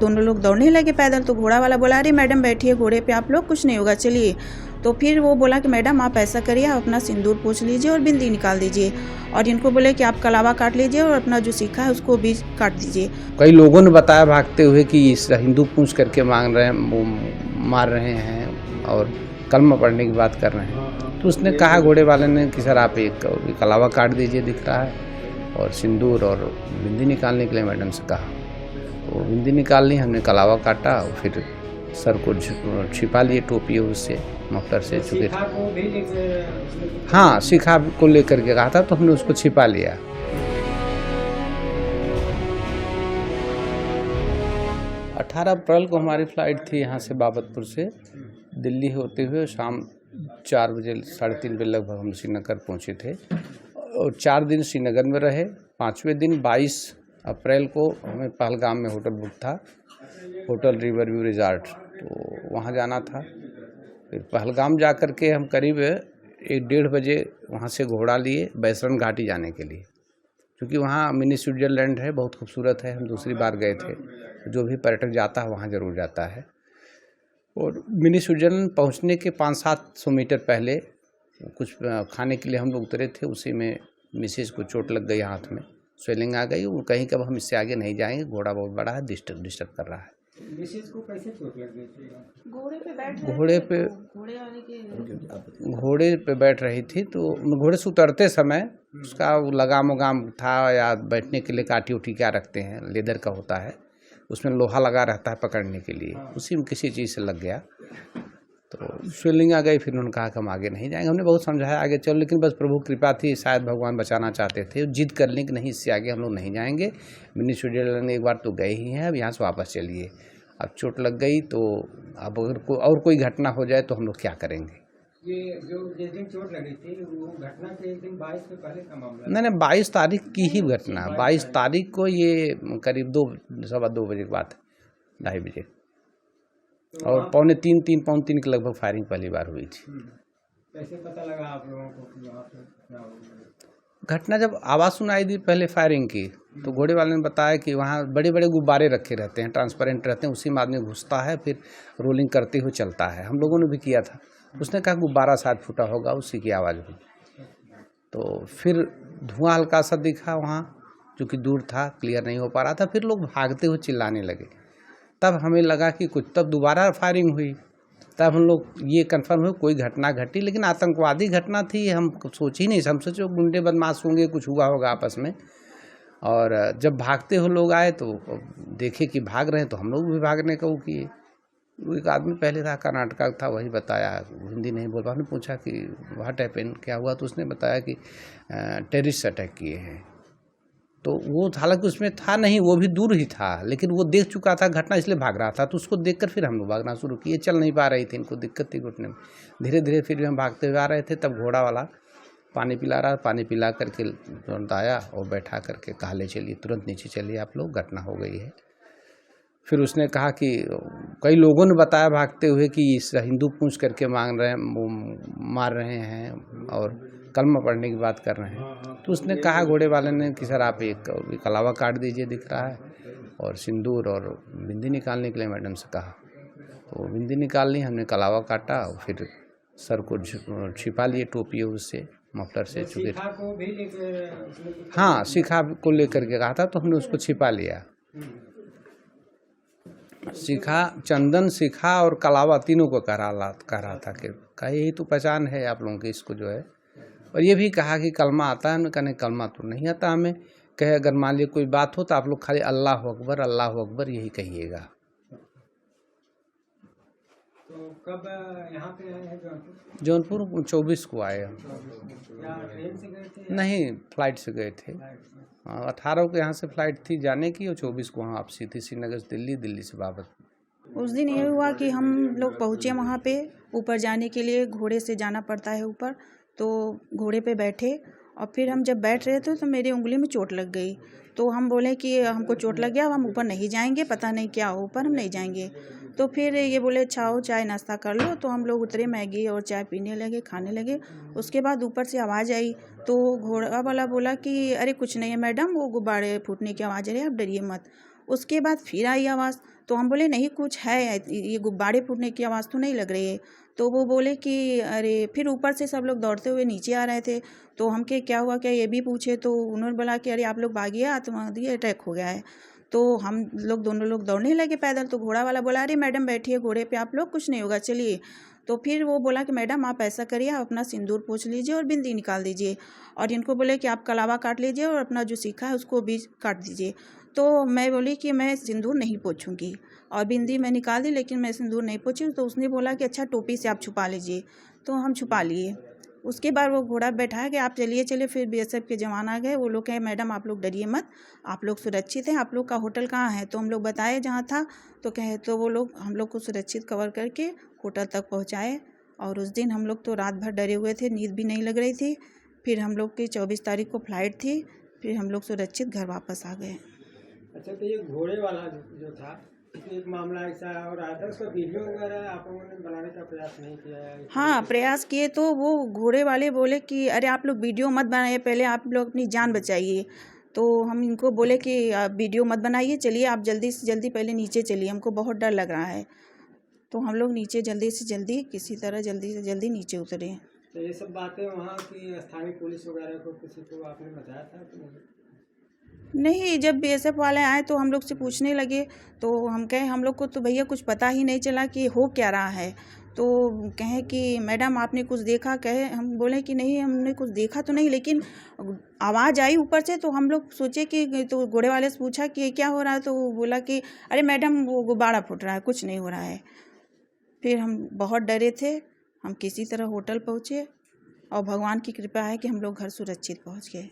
दोनों लोग दौड़ने लगे पैदल। तो घोड़ा वाला बोला, अरे मैडम बैठिए घोड़े पे आप लोग, कुछ नहीं होगा चलिए। तो फिर वो बोला कि मैडम आप ऐसा करिए, आप अपना सिंदूर पोंछ लीजिए और बिंदी निकाल दीजिए, और इनको बोले कि आप कलावा काट लीजिए और अपना जो सीखा है उसको भी काट दीजिए। कई लोगों ने बताया भागते हुए कि इस हिंदू पूछ करके मांग रहे हैं, वो मार रहे हैं और कलमा पढ़ने की बात कर रहे हैं। तो उसने कहा घोड़े वाले ने कि सर आप एक कलावा काट दीजिए, दिख रहा है, और सिंदूर और बिंदी निकालने के लिए मैडम से कहा। तो बिंदी निकाल ली, हमने कलावा काटा और फिर सर को छिपा लिए टोपी उससे, मफलर से, चुके हाँ शिखा को लेकर के कहा था, तो हमने उसको छिपा लिया। अप्रैल को हमारी फ्लाइट थी यहाँ से बाबतपुर से दिल्ली होते हुए, शाम 4 बजे 3:30 बजे लगभग हम श्रीनगर पहुँचे थे और 4 दिन श्रीनगर में रहे। 5वें दिन 22 अप्रैल को हमें पहलगाम में होटल बुक था, होटल रिवर व्यू रिजॉर्ट, तो वहाँ जाना था। फिर पहलगाम जा कर के हम करीब 1-1:30 बजे वहाँ से घोड़ा लिए बैसरन घाटी जाने के लिए, क्योंकि वहाँ मिनी स्विट्जरलैंड है, बहुत खूबसूरत है। हम दूसरी बार गए थे, जो भी पर्यटक जाता है वहाँ ज़रूर जाता है। और मिनी स्विट्जरलैंड पहुँचने के 500-700 मीटर पहले कुछ खाने के लिए हम लोग उतरे थे, उसी में मिसेज को चोट लग गई, हाथ में स्वेलिंग आ गई। वो कहीं कब हम इससे आगे नहीं जाएंगे, घोड़ा बहुत बड़ा है, डिस्टर्ब कर रहा है। मिसेज को कैसे चोट लग गई थी? घोड़े पे बैठ रही थी, तो घोड़े से उतरते समय उसका लगाम उगाम था, या बैठने के लिए काठी उठी क्या रखते हैं, लेदर का होता है, उसमें लोहा लगा रहता है पकड़ने के लिए, उसी में किसी चीज़ से लग गया तो स्वेलिंग आ गई। फिर उन्होंने कहा कि हम आगे नहीं जाएंगे। हमने बहुत समझाया आगे चलो, लेकिन बस प्रभु कृपा थी, शायद भगवान बचाना चाहते थे, जिद कर लें कि नहीं इससे आगे हम लोग नहीं जाएंगे। मिनी स्विट्जरलैंड एक बार तो गए ही हैं, अब यहाँ से वापस चलिए। अब चोट लग गई तो अब अगर कोई घटना हो जाए तो हम लोग क्या करेंगे। ये जो जिस दिन चोट लगी थी वो घटना के एक दिन 22 से पहले का मामला? नहीं, 22 तारीख की ही घटना। 22 तारीख को ये करीब 2-2 बजे के बाद, 2:30 बजे, और 2:45-3 के लगभग फायरिंग पहली बार हुई थी। कैसे पता लगा आप लोगों को कि वहाँ पे क्या हो गया? घटना जब आवाज़ सुनाई दी पहले फायरिंग की, तो घोड़े वाले ने बताया कि वहाँ बड़े बड़े गुब्बारे रखे रहते हैं, ट्रांसपेरेंट रहते हैं, उसी में आदमी घुसता है, फिर रोलिंग करते हुए चलता है। हम लोगों ने भी किया था। उसने कहा गुब्बारा शायद फूटा होगा, उसी की आवाज़ हुई। तो फिर धुआं हल्का सा दिखा वहाँ, जो कि दूर था, क्लियर नहीं हो पा रहा था। फिर लोग भागते हुए चिल्लाने लगे, तब हमें लगा कि कुछ, तब दोबारा फायरिंग हुई। तब हम लोग ये कंफर्म हुए कोई घटना घटी, लेकिन आतंकवादी घटना थी हम सोच ही नहीं। हम सोचे गुंडे बदमाश होंगे, कुछ हुआ होगा आपस में। और जब भागते हुए लोग आए तो देखे कि भाग रहे हैं, तो हम लोग भी भागने का वो किए। वो एक आदमी पहले था, कर्नाटक का था, वही बताया, हिंदी नहीं बोल पा। हमने पूछा कि व्हाट हैपेंड, क्या हुआ, तो उसने बताया कि टेररिस्ट अटैक किए हैं। तो वो हालांकि उसमें था नहीं, वो भी दूर ही था, लेकिन वो देख चुका था घटना, इसलिए भाग रहा था। तो उसको देखकर फिर हम लोग भागना शुरू किए। चल नहीं पा रही थी, इनको दिक्कत थी घुटने में। धीरे धीरे फिर भी हम भागते हुए आ रहे थे। तब घोड़ा वाला पानी पिला रहा, पानी पिला करके तुरंत आया और बैठा करके कहा ले चलिए, तुरंत नीचे चलिए आप लोग, घटना हो गई है। फिर उसने कहा कि कई लोगों ने बताया भागते हुए कि इस हिंदू पूछ करके मांग रहे हैं, वो मार रहे हैं और कलमा पढ़ने की बात कर रहे हैं। तो उसने कहा घोड़े वाले ने कि सर आप एक कलावा काट दीजिए, दिख रहा है, और सिंदूर और बिंदी निकालने के लिए मैडम से कहा। तो बिंदी निकाल ली, हमने कलावा काटा और फिर सर को छिपा लिए टोपी उससे, मफलर से, चुके हाँ शिखा को लेकर के कहा था, तो हमने उसको छिपा लिया। शिखा, चंदन, शिखा और कलावा तीनों को कह रहा था कि यही तो पहचान है आप लोगों की, इसको जो है। और ये भी कहा कि कलमा आता है। हमने कहा नहीं कलमा तो नहीं आता हमें। कहे अगर मान लीजिए कोई बात हो तो आप लोग खाली अल्लाह अकबर यही कहिएगा। तो कब यहाँ पे आए हैं जौनपुर 24 को आए हम। क्या ट्रेन से गए थे? नहीं, फ्लाइट से गए थे। 18 को यहाँ से फ्लाइट थी जाने की, और 24 को वहाँ वापसी थी, श्रीनगर से दिल्ली, दिल्ली से बाबतपुर। उस दिन ये हुआ कि हम लोग पहुँचे वहाँ पे। ऊपर जाने के लिए घोड़े से जाना पड़ता है ऊपर, तो घोड़े पे बैठे, और फिर हम जब बैठ रहे थे तो मेरी उंगली में चोट लग गई। तो हम बोले कि हमको चोट लग गया, अब हम ऊपर नहीं जाएंगे, पता नहीं क्या हो, ऊपर हम नहीं जाएंगे। तो फिर ये बोले अच्छा हो चाय नाश्ता कर लो। तो हम लोग उतरे, मैगी और चाय पीने लगे, खाने लगे। उसके बाद ऊपर से आवाज़ आई, तो घोड़ा वाला बोला कि अरे कुछ नहीं है मैडम, वो गुब्बारे फूटने की आवाज़ आ रही है, आप डरिए मत। उसके बाद फिर आई आवाज़, तो हम बोले नहीं कुछ है, ये गुब्बारे फूटने की आवाज़ तो नहीं लग रही है। तो वो बोले कि अरे, फिर ऊपर से सब लोग दौड़ते हुए नीचे आ रहे थे। तो हम के क्या हुआ, क्या ये भी पूछे, तो उन्होंने बोला कि अरे आप लोग भागिए, आतंकवादी अटैक हो गया है। तो हम लोग दोनों लोग दौड़ने लगे पैदल। तो घोड़ा वाला बोला अरे मैडम बैठिए घोड़े पे, आप लोग कुछ नहीं होगा चलिए। तो फिर वो बोला कि मैडम आप ऐसा करिए, आप अपना सिंदूर पोंछ लीजिए और बिंदी निकाल दीजिए, और इनको बोले कि आप कलावा काट लीजिए और अपना जो सीखा है उसको भी काट दीजिए। तो मैं बोली कि मैं सिंदूर नहीं पोंछूंगी, और बिंदी मैं निकाल दी लेकिन मैं सिंदूर नहीं पोंछी। तो उसने बोला कि अच्छा टोपी से आप छुपा लीजिए, तो हम छुपा लिए। उसके बाद वो घोड़ा बैठा कि आप चलिए चलिए। फिर बीएसएफ के जवान आ गए। वो लोग कहे मैडम आप लोग डरिए मत, आप लोग सुरक्षित हैं, आप लोग का होटल कहाँ है। तो हम लोग बताए जहाँ था, तो कहे तो वो लोग हम लोग को सुरक्षित कवर करके होटल तक पहुँचाए। और उस दिन हम लोग तो रात भर डरे हुए थे, नींद भी नहीं लग रही थी। फिर हम लोग की 24 तारीख को फ्लाइट थी, फिर हम लोग सुरक्षित घर वापस आ गए। अच्छा, तो ये घोड़े वाला जो था, एक मामला ऐसा और आया था, उसका वीडियो वगैरह आप लोगों ने बनाने का प्रयास नहीं किया है? हाँ प्रयास किए, तो वो घोड़े वाले बोले कि अरे आप लोग वीडियो मत बनाइए, पहले आप लोग अपनी जान बचाइए। तो हम इनको बोले कि आप वीडियो मत बनाइए, चलिए आप जल्दी से जल्दी पहले नीचे चलिए, हमको बहुत डर लग रहा है। तो हम लोग नीचे जल्दी से जल्दी किसी तरह जल्दी से जल्दी नीचे उतरे। तो ये सब बातें वहाँ की स्थानीय पुलिस वगैरह को किसी को आपने बताया था कि नहीं? नहीं, जब बीएसएफ वाले आए तो हम लोग से पूछने लगे, तो हम कहे हम लोग को तो भैया कुछ पता ही नहीं चला कि हो क्या रहा है। तो कहे कि मैडम आपने कुछ देखा, कहे हम बोले कि नहीं हमने कुछ देखा तो नहीं, लेकिन आवाज़ आई ऊपर से। तो हम लोग सोचे कि, तो घोड़े वाले से पूछा कि क्या हो रहा है। तो वो बोला कि अरे मैडम वो गुब्बारा फूट रहा है, कुछ नहीं हो रहा है। फिर हम बहुत डरे थे, हम किसी तरह होटल पहुँचे, और भगवान की कृपा है कि हम लोग घर सुरक्षित पहुँच गए।